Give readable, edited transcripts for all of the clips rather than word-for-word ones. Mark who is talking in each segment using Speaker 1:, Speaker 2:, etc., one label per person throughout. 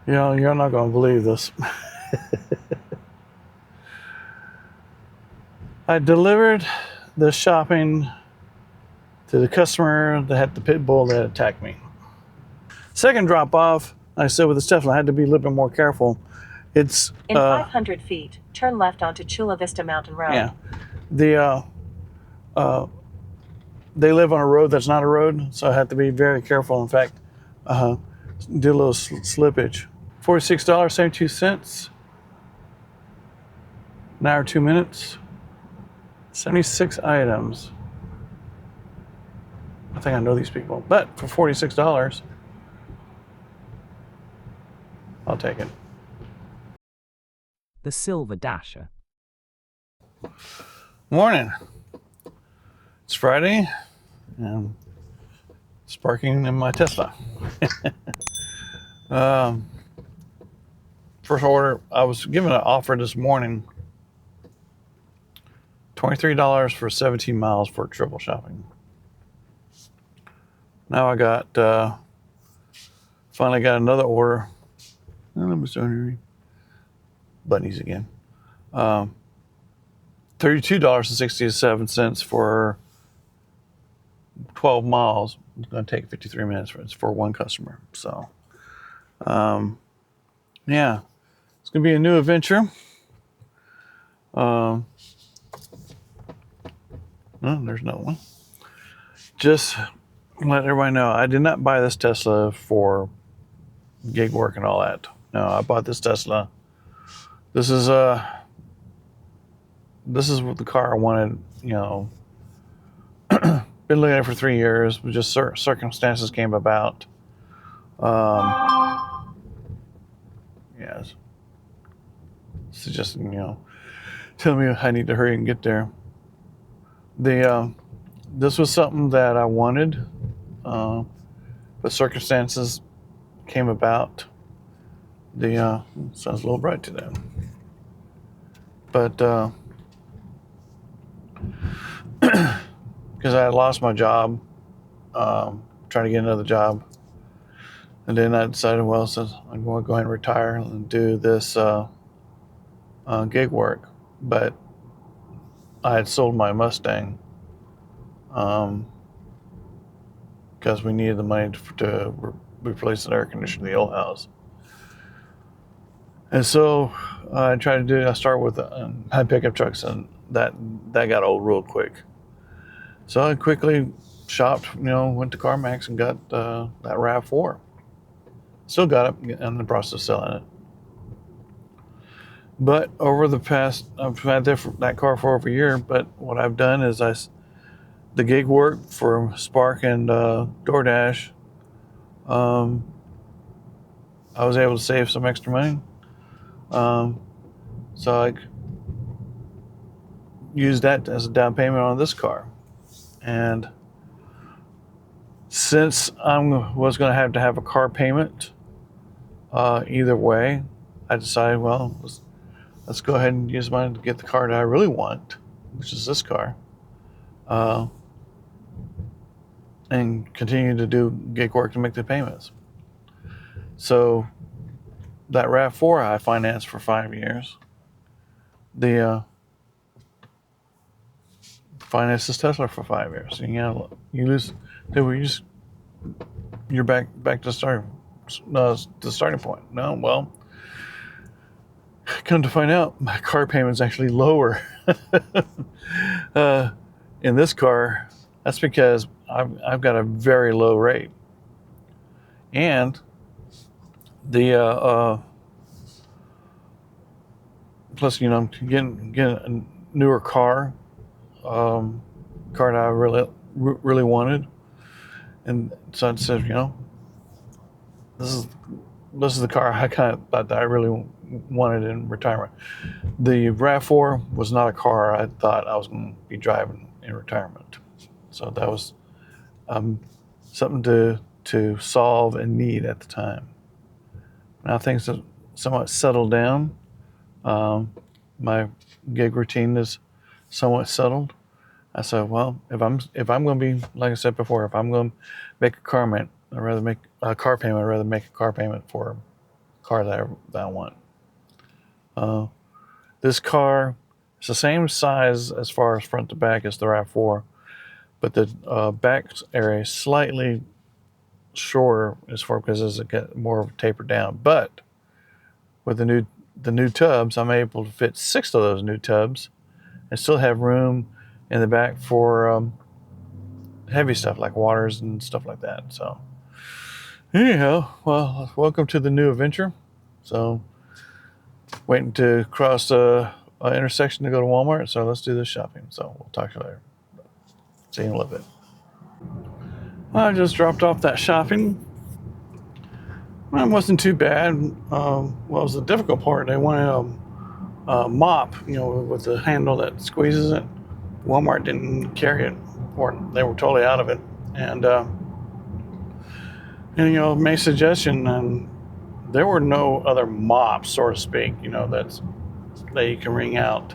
Speaker 1: You know, you're not going to believe this. I delivered the shopping to the customer that had the pit bull that attacked me. Second drop off, I said with the Tesla, I had to be a little bit more careful. It's
Speaker 2: in 500 feet, turn left onto Chula Vista Mountain Road.
Speaker 1: Yeah, the they live on a road that's not a road, so I have to be very careful. In fact, did a little slippage. $46.72. An hour, 2 minutes. 76 items. I think I know these people, but for $46, I'll take it.
Speaker 3: The Silver Dasher.
Speaker 1: Morning. It's Friday, and sparking in my Tesla. First order, I was given an offer this morning, $23 for 17 miles for triple shopping. Now I got, finally got another order. Bunnies again. $32.67 for 12 miles. It's going to take 53 minutes. It's for one customer. So, yeah, it's going to be a new adventure. No, there's no one. Just let everybody know, I did not buy this Tesla for gig work and all that. No, I bought this Tesla. This is what the car I wanted. You know, been looking at it for 3 years. But just circumstances came about. Yes. It's just, tell me I need to hurry and get there. This was something that I wanted, but circumstances came about. Sounds a little bright today. But because I had lost my job, trying to get another job, and then I decided, well, since I'm going to go ahead and retire and do this gig work. But I had sold my Mustang because we needed the money to replace the air conditioner in the old house. And so I start with high pickup trucks, and that got old real quick. So I quickly shopped, went to CarMax and got that RAV4. Still got it, in the process of selling it. But over the past, I've had that car for over a year, but what I've done is the gig work for Spark and DoorDash, I was able to save some extra money. So I used that as a down payment on this car. And since I was going to have a car payment either way, I decided, well, let's go ahead and use money to get the car that I really want, which is this car, and continue to do gig work to make the payments. So that RAV4 I financed for 5 years. Finance this Tesla for 5 years. And, you're back to the starting point. No, well, come to find out, my car payment's actually lower in this car. That's because I've got a very low rate, and plus, getting a newer car that I really wanted, and so I said, this is the car I kind of thought that I really wanted in retirement. The RAV4 was not a car I thought I was going to be driving in retirement. So that was something to solve and need at the time. Now things have somewhat settled down. My gig routine is somewhat settled. I said, well, if I'm going to be, like I said before, if I'm going to make a car payment, I'd rather make a car payment for car that I want. This car is the same size as far as front to back as the RAV4, but the back area is slightly shorter as far because it's get more tapered down. But with the new tubs, I'm able to fit 6 of those new tubs and still have room in the back for heavy stuff like waters and stuff like that. So anyhow, well, welcome to the new adventure. So waiting to cross an intersection to go to Walmart. So let's do this shopping. So we'll talk to you later. See you in a little bit. I just dropped off that shopping. Well, it wasn't too bad. What was the difficult part? They wanted a mop, with the handle that squeezes it. Walmart didn't carry it, or they were totally out of it. And made a suggestion, and there were no other mops, so to speak, that you can wring out.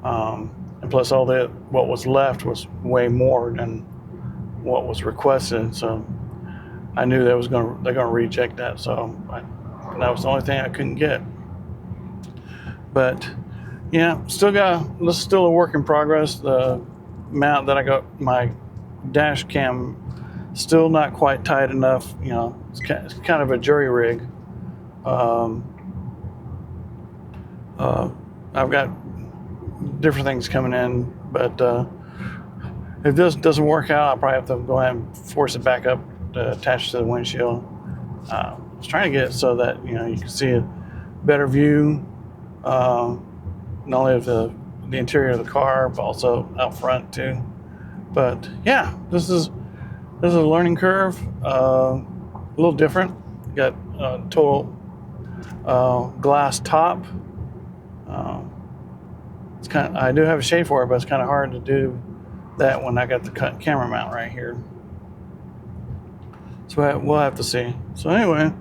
Speaker 1: And plus, what was left was way more than what was requested. So I knew they're gonna reject that. So that was the only thing I couldn't get. But yeah, this is still a work in progress. The mount that I got my dash cam still not quite tight enough. It's kind of a jury rig. I've got different things coming in, but if this doesn't work out, I'll probably have to go ahead and force it back up to attach to the windshield. I was trying to get it so that you can see a better view, not only of the interior of the car, but also out front too. But yeah, this is a learning curve, a little different. Got a total glass top. I do have a shade for it, but it's kind of hard to do that when I got the camera mount right here. So we'll have to see. So anyway,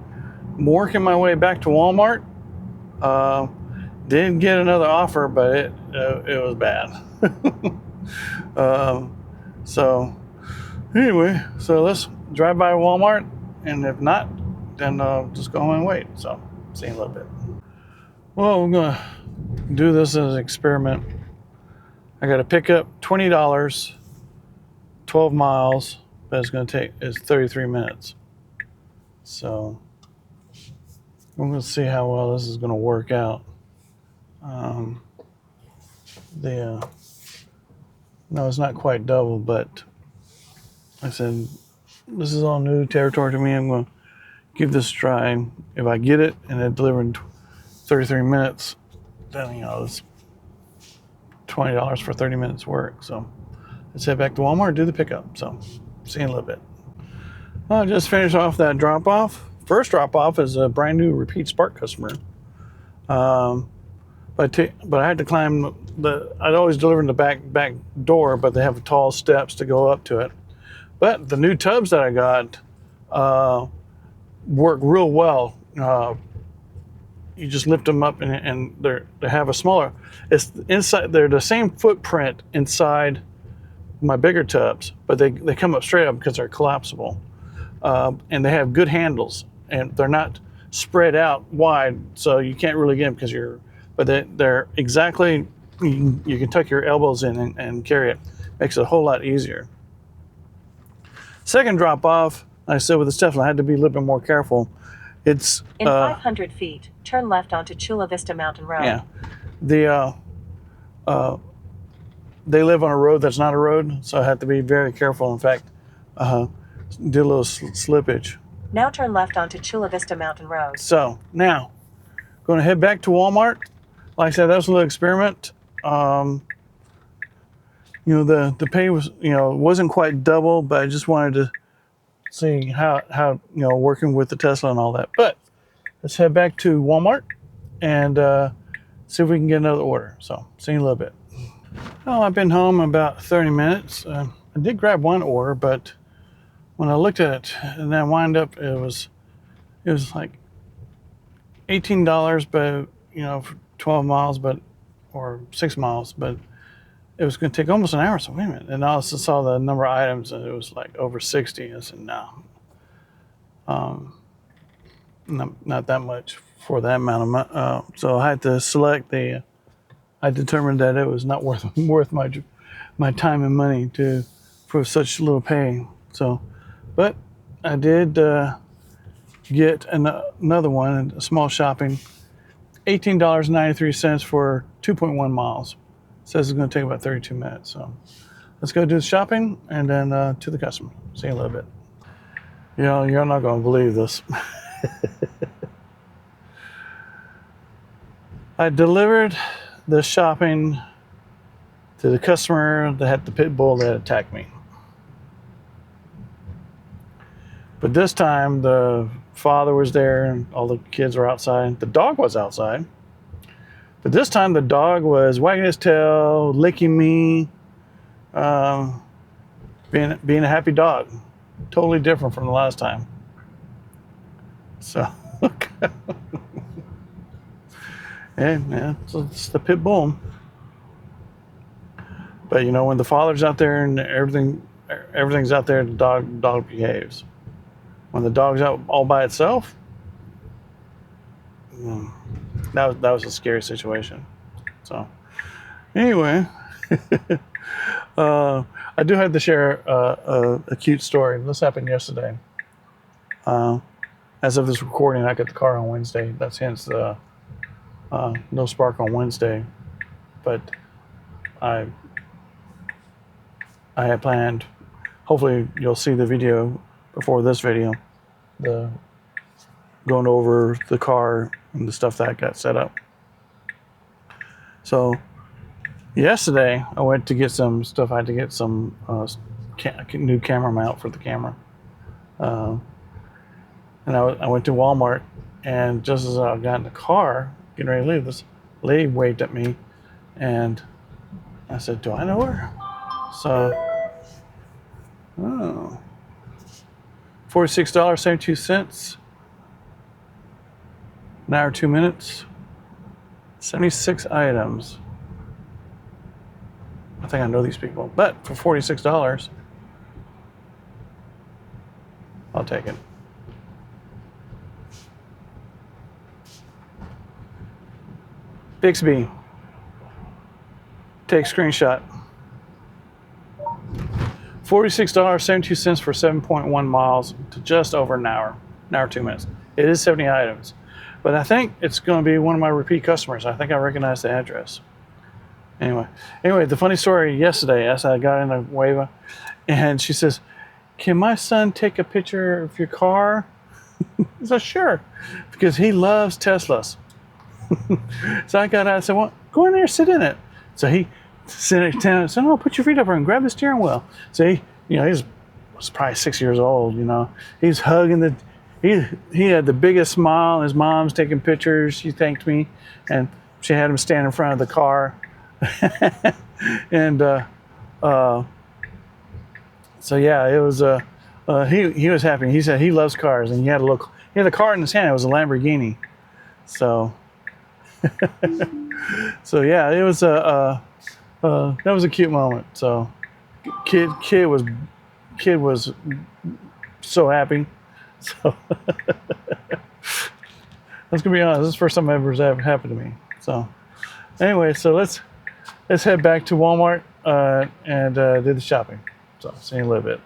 Speaker 1: I'm working my way back to Walmart. Did get another offer, but it was bad. So anyway, so let's drive by Walmart, and if not, then just go home and wait. So see you in a little bit. Well, we're gonna do this as an experiment. I got to pick up $20, 12 miles, but it's 33 minutes. So we're going to see how well this is going to work out. No, it's not quite double, but like I said, this is all new territory to me. I'm going to give this a try. If I get it and it delivered in 33 minutes, then it's $20 for 30 minutes work. So let's head back to Walmart and do the pickup. So see you in a little bit. I just finished off that drop off. First drop off is a brand new repeat Spark customer. But I had to climb I'd always deliver in the back door, but they have tall steps to go up to it. But the new tubs that I got work real well. You just lift them up and they have a smaller. It's inside. They're the same footprint inside my bigger tubs, but they come up straight up because they're collapsible, and they have good handles, and they're not spread out wide, so you can't really get them but they're exactly. You can tuck your elbows in and carry it. Makes it a whole lot easier. Second drop off, like I said, with the Tesla, I had to be a little bit more careful. It's
Speaker 2: in 500 feet, turn left onto Chula Vista Mountain Road.
Speaker 1: Yeah, they live on a road that's not a road, so I have to be very careful. In fact, did a little slippage.
Speaker 2: Now turn left onto Chula Vista Mountain Road.
Speaker 1: So now, going to head back to Walmart. Like I said, that was a little experiment. The pay was, wasn't quite double, but I just wanted to see how working with the Tesla and all that. But let's head back to Walmart and see if we can get another order. So see you in a little bit. Well, I've been home about 30 minutes. I did grab one order, but when I looked at it and then wind up, it was like $18, but for 12 miles, or 6 miles, but it was going to take almost an hour. So wait a minute. And I also saw the number of items, and it was like over 60. I said, no. not that much for that amount of money. So I had to select the. I determined that it was not worth my time and money for such little pay. So, but I did get another one, a small shopping, $18.93 for 2.1 miles. It says it's going to take about 32 minutes. So let's go do the shopping and then to the customer. See you in a little bit. You know, you're not going to believe this. I delivered the shopping to the customer that had the pit bull that attacked me. But this time the father was there and all the kids were outside. The dog was outside. But this time the dog was wagging his tail, licking me, being a happy dog. Totally different from the last time. So, yeah, it's the pit bull. But you know, when the father's out there and everything's out there, the dog behaves. When the dog's out all by itself, that was a scary situation. So, anyway, I do have to share a cute story. This happened yesterday. As of this recording, I got the car on Wednesday. That's hence the no Spark on Wednesday. But I had planned. Hopefully, you'll see the video before this video, the going over the car and the stuff that got set up. So yesterday I went to get some stuff. I had to get some new camera mount for the camera, and I went to Walmart, and just as I got in the car getting ready to leave, this lady waved at me, and I said, "Do I know her?" So, $46.72, an hour 2 minutes, 76 items. I think I know these people, but for $46, I'll take it. Bixby, take screenshot. $46.72 for 7.1 miles to just over an hour 2 minutes. It is 70 items, but I think it's going to be one of my repeat customers. I think I recognize the address. Anyway, the funny story yesterday, as I got in a waiver, and she says, "Can my son take a picture of your car?" I said, "Sure," because he loves Teslas. So I got out and said, "Well, go in there, sit in it." So he said, "No, put your feet up and grab the steering wheel." So he was probably 6 years old. He's hugging he had the biggest smile. His mom's taking pictures. She thanked me, and she had him stand in front of the car. And so yeah, it was he was happy. He said he loves cars, and he had a car in his hand. It was a Lamborghini. So so yeah, it was that was a cute moment. So kid was so happy. So let's be honest, this is the first time ever happened to me. So anyway, so let's head back to Walmart and do the shopping. So see you in a little bit.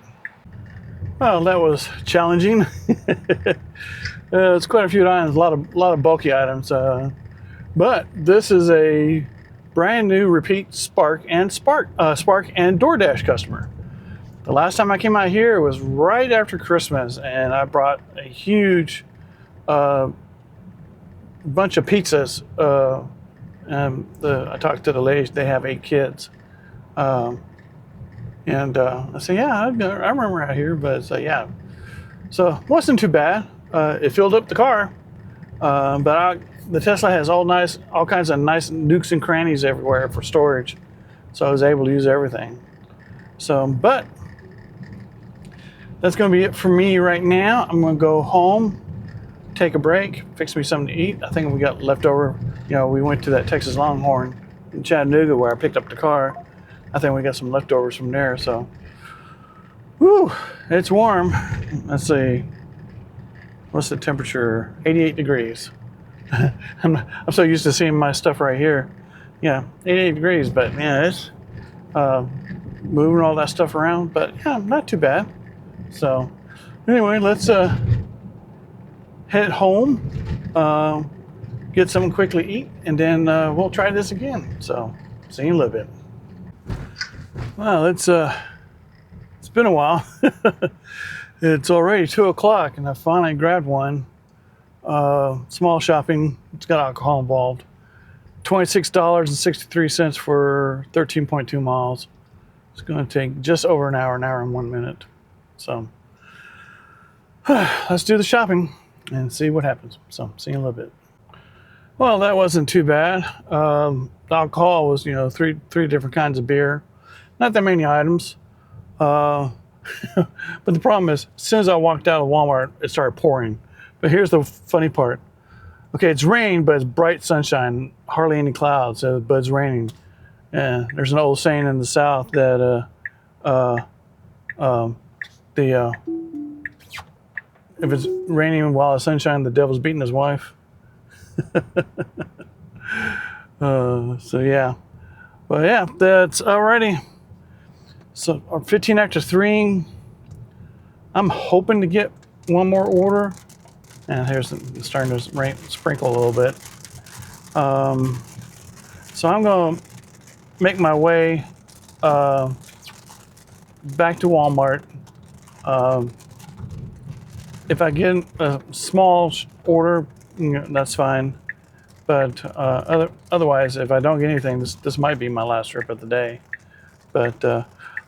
Speaker 1: Well, that was challenging. It's quite a few items, a lot of bulky items. But this is a brand new repeat Spark and DoorDash customer. The last time I came out here was right after Christmas, and I brought a huge bunch of pizzas. I talked to the ladies; they have 8 kids, and I said, "Yeah, I remember out here." But yeah, so it wasn't too bad. It filled up the car, but the Tesla has all kinds of nice nooks and crannies everywhere for storage, so I was able to use everything. So, but that's going to be it for me right now. I'm going to go home, take a break, fix me something to eat. I think we got leftover. We went to that Texas Longhorn in Chattanooga where I picked up the car. I think we got some leftovers from there. So, whew, it's warm. Let's see. What's the temperature? 88 degrees. I'm so used to seeing my stuff right here. Yeah, 88 degrees, but man, it's moving all that stuff around. But yeah, not too bad. So anyway, let's head home, get something quickly eat, and then we'll try this again. So see you in a little bit. Well, it's been a while. It's already 2 o'clock, and I finally grabbed one. Small shopping. It's got alcohol involved. $26.63 for 13.2 miles. It's going to take just over an hour and 1 minute. So let's do the shopping and see what happens. So see you in a little bit. Well, that wasn't too bad. The alcohol was, three different kinds of beer. Not that many items. But the problem is, as soon as I walked out of Walmart, it started pouring. But here's the funny part. Okay, it's rain, but it's bright sunshine, hardly any clouds, but it's raining. And there's an old saying in the South that if it's raining while it's sunshine, the devil's beating his wife. So yeah, but yeah, that's alrighty. So 15 after 3. I'm hoping to get one more order. And here's it's starting to rain, sprinkle a little bit. So I'm going to make my way back to Walmart. If I get a small order, that's fine. But otherwise, if I don't get anything, this might be my last trip of the day. But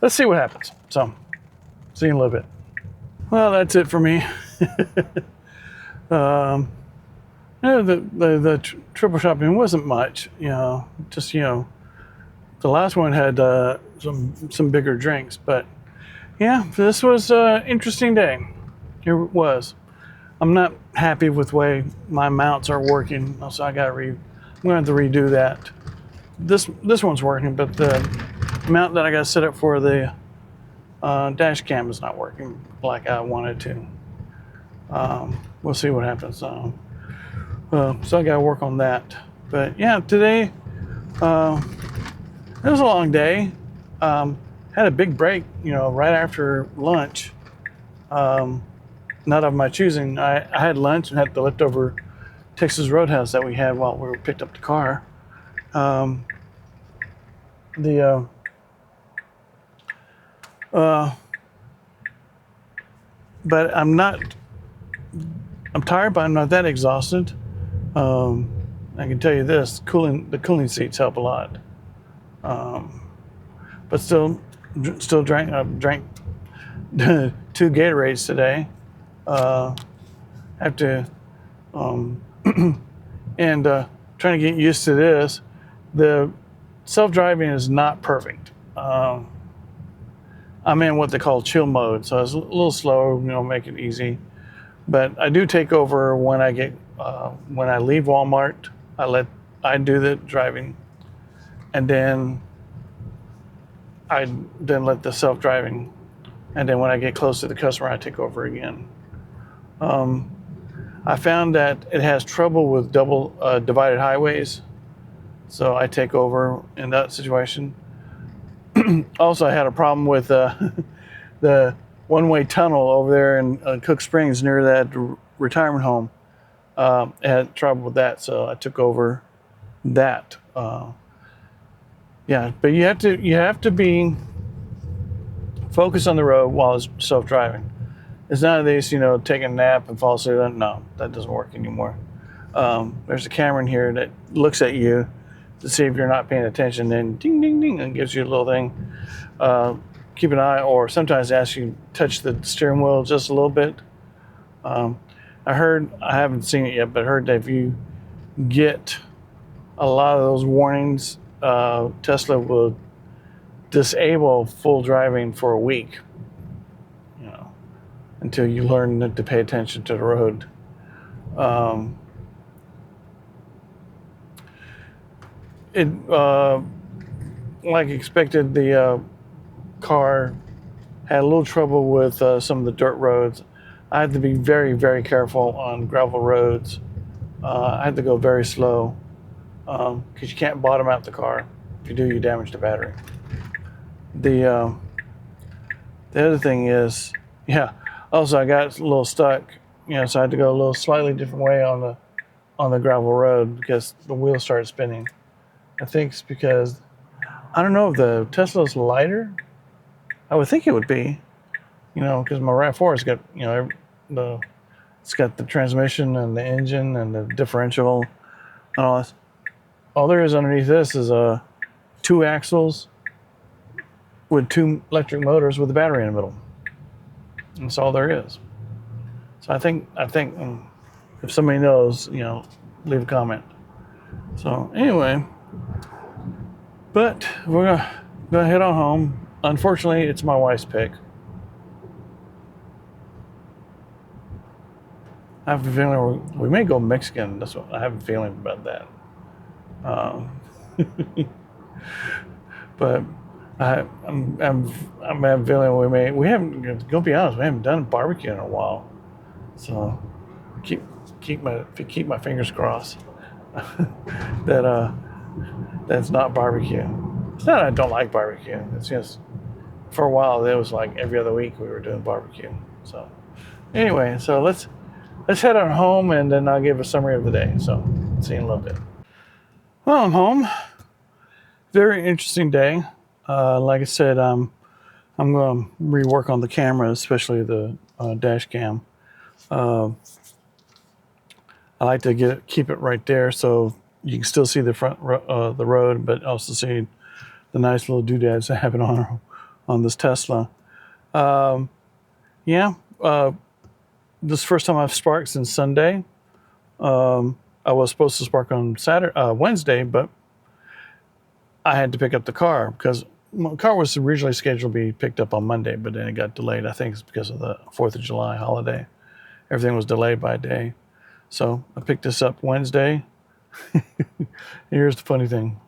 Speaker 1: let's see what happens. So, see you in a little bit. Well, that's it for me. The triple shopping wasn't much, just, the last one had some bigger drinks, but yeah, this was an interesting day. It was. I'm not happy with the way my mounts are working, so I'm going to have to redo that. This one's working, but the mount that I got set up for the dash cam is not working like I wanted to. We'll see what happens. So I got to work on that. But yeah, today it was a long day. Had a big break, right after lunch. Not of my choosing. I had lunch and had the leftover Texas Roadhouse that we had while we picked up the car. But I'm tired, but I'm not that exhausted. I can tell you this: the cooling seats help a lot. But still drank 2 Gatorades today. Have to and trying to get used to this. The self-driving is not perfect. I'm in what they call chill mode, so it's a little slower, make it easy. But I do take over when I leave Walmart. I do the driving, and then I let the self-driving, and then when I get close to the customer, I take over again. I found that it has trouble with double divided highways, so I take over in that situation. Also, I had a problem with the one-way tunnel over there in Cook Springs near that retirement home. I had trouble with that, so I took over that. Yeah, but you have to be focused on the road while it's self-driving. It's none of these, taking a nap and fall asleep. No, that doesn't work anymore. There's a camera in here that looks at you to see if you're not paying attention, then ding, ding, ding, and gives you a little thing. Keep an eye, or sometimes asks you to touch the steering wheel just a little bit. I haven't seen it yet, but I heard that if you get a lot of those warnings, Tesla will disable full driving for a week, until you learn to pay attention to the road. Like expected, the car had a little trouble with some of the dirt roads. I have to be very, very careful on gravel roads. I have to go very slow because you can't bottom out the car. If you do, you damage the battery. The other thing is, yeah. Also, I got a little stuck, so I had to go a little slightly different way on the gravel road because the wheels started spinning. I think it's because I don't know if the Tesla's lighter. I would think it would be, because my RAV4 has got it's got the transmission and the engine and the differential and all this. All there is underneath this is 2 axles with 2 electric motors with a battery in the middle. That's all there is. So I think if somebody knows, leave a comment. So anyway, but we're gonna head on home. Unfortunately, it's my wife's pick. I have a feeling we may go Mexican. That's what I have a feeling about that. But I'm having a feeling we haven't. Gonna be honest, we haven't done barbecue in a while. So keep my fingers crossed that that's not barbecue. It's not that I don't like barbecue. It's just for a while it was like every other week we were doing barbecue. So anyway, so let's head on home and then I'll give a summary of the day. So see you in a little bit. Well, I'm home. Very interesting day. Like I said, I'm going to rework on the camera, especially the dash cam. I like to keep it right there so you can still see the front the road, but also see the nice little doodads that happen on this Tesla. This is the first time I've sparked since Sunday. I was supposed to spark on Wednesday, but I had to pick up the car because my car was originally scheduled to be picked up on Monday, but then it got delayed. I think it's because of the 4th of July holiday. Everything was delayed by a day. So I picked this up Wednesday. Here's the funny thing.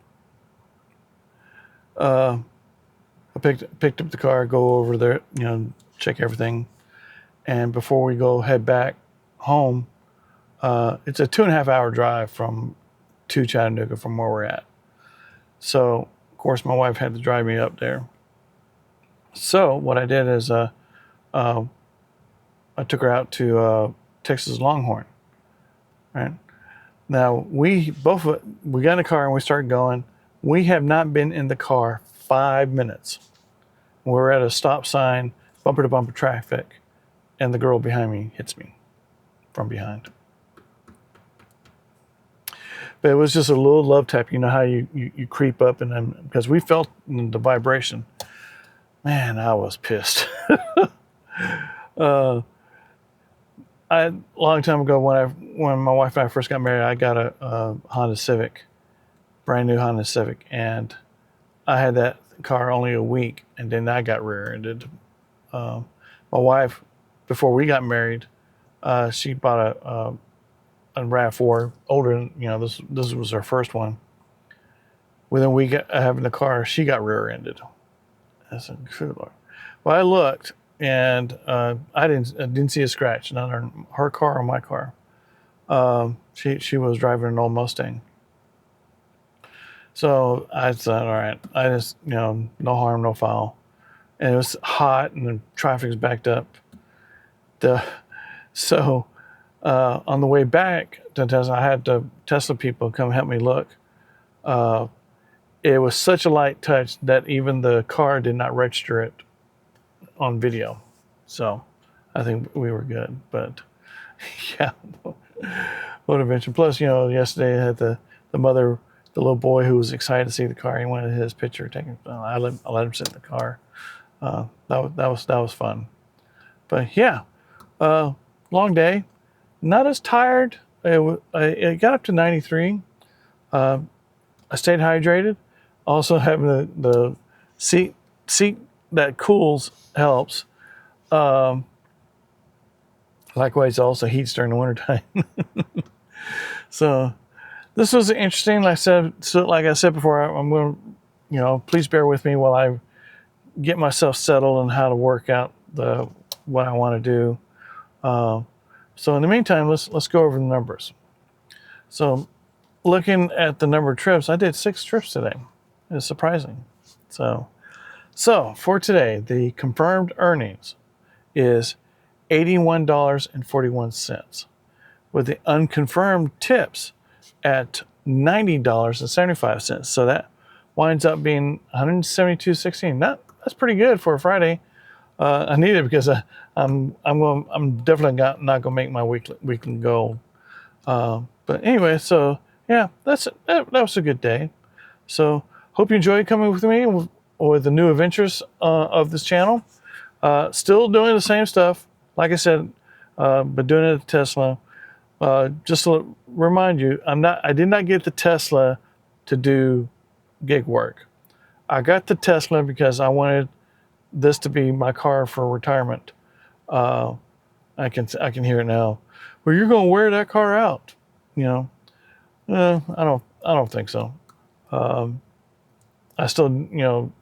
Speaker 1: I picked up the car, go over there, check everything. And before we head back home, it's a 2.5 hour drive to Chattanooga from where we're at. So, of course, my wife had to drive me up there. So what I did is I took her out to Texas Longhorn. Right now, we got in the car and we started going. We have not been in the car 5 minutes. We're at a stop sign, bumper to bumper traffic, and the girl behind me hits me from behind. But it was just a little love tap. You know how you creep up and then, because we felt the vibration. Man, I was pissed. A long time ago when my wife and I first got married, I got a Honda Civic, brand new Honda Civic, and I had that car only a week, and then I got rear-ended. My wife, before we got married, she bought a RAV4, older. This was her first one. Within a week of having the car, she got rear-ended. I said, "Good Lord." Well, I looked, and I didn't see a scratch, not on her car or my car. She was driving an old Mustang. So I said, all right, I just, no harm, no foul. And it was hot and the traffic's backed up. So on the way back to Tesla, I had the Tesla people come help me look. It was such a light touch that even the car did not register it on video. So I think we were good. But yeah, what a adventure. Plus, yesterday I had the mother, the little boy who was excited to see the car. He wanted his picture taken. I let him sit in the car. That was fun. But yeah, long day. Not as tired. It got up to 93. I stayed hydrated. Also having the seat that cools helps. Likewise, also heats during the wintertime. So this was interesting. Like I said before, I'm going to, please bear with me while I get myself settled on how to work out what I want to do. So in the meantime, let's go over the numbers. So looking at the number of trips, I did 6 trips today. It's surprising. So for today, the confirmed earnings is $81.41, with the unconfirmed tips at $90.75. So that winds up being $172.16. That's pretty good for a Friday. I need it because I'm definitely not gonna make my weekly goal. But anyway, so yeah, that was a good day. So hope you enjoyed coming with me with the new adventures of this channel. Still doing the same stuff, like I said, but doing it at Tesla. Just to remind you, I did not get the Tesla to do gig work. I got the Tesla because I wanted this to be my car for retirement. I can hear it now. Well, you're going to wear that car out, you know. I don't think so. I still,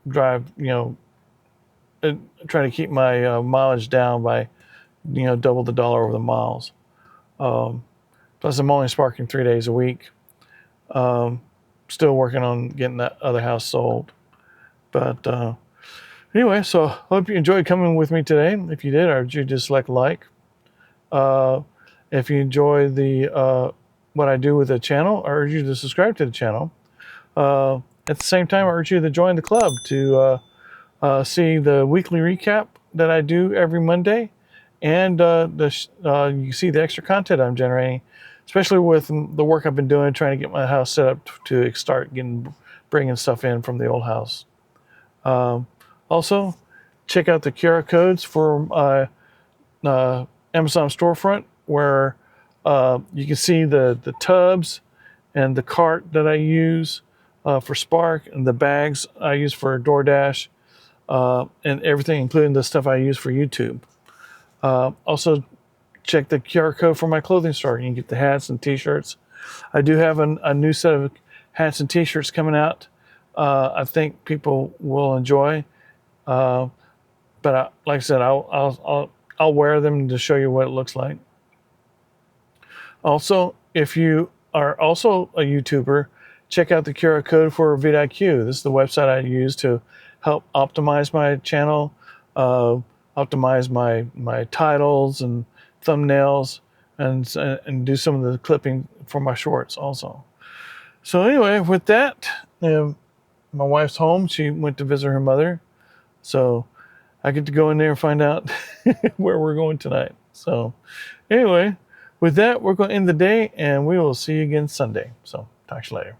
Speaker 1: drive, try to keep my mileage down by, double the dollar over the miles. Plus, I'm only sparking 3 days a week. Still working on getting that other house sold. But anyway, so hope you enjoyed coming with me today. If you did, I urge you to select like. If you enjoy the what I do with the channel, I urge you to subscribe to the channel. At the same time, I urge you to join the club to see the weekly recap that I do every Monday, and you see the extra content I'm generating, especially with the work I've been doing, trying to get my house set up to start bringing stuff in from the old house. Also, check out the QR codes for Amazon storefront, where you can see the tubs and the cart that I use for Spark, and the bags I use for DoorDash, and everything, including the stuff I use for YouTube. Also, check the QR code for my clothing store. You can get the hats and t-shirts. I do have a new set of hats and t-shirts coming out. I think people will enjoy. But like I said, I'll wear them to show you what it looks like. Also, if you are also a YouTuber, check out the QR code for vidIQ. This is the website I use to help optimize my channel, optimize my titles and thumbnails, and do some of the clipping for my shorts also. So anyway, with that, my wife's home. She went to visit her mother. So I get to go in there and find out where we're going tonight. So anyway, with that, we're going to end the day, and we will see you again Sunday. So talk to you later.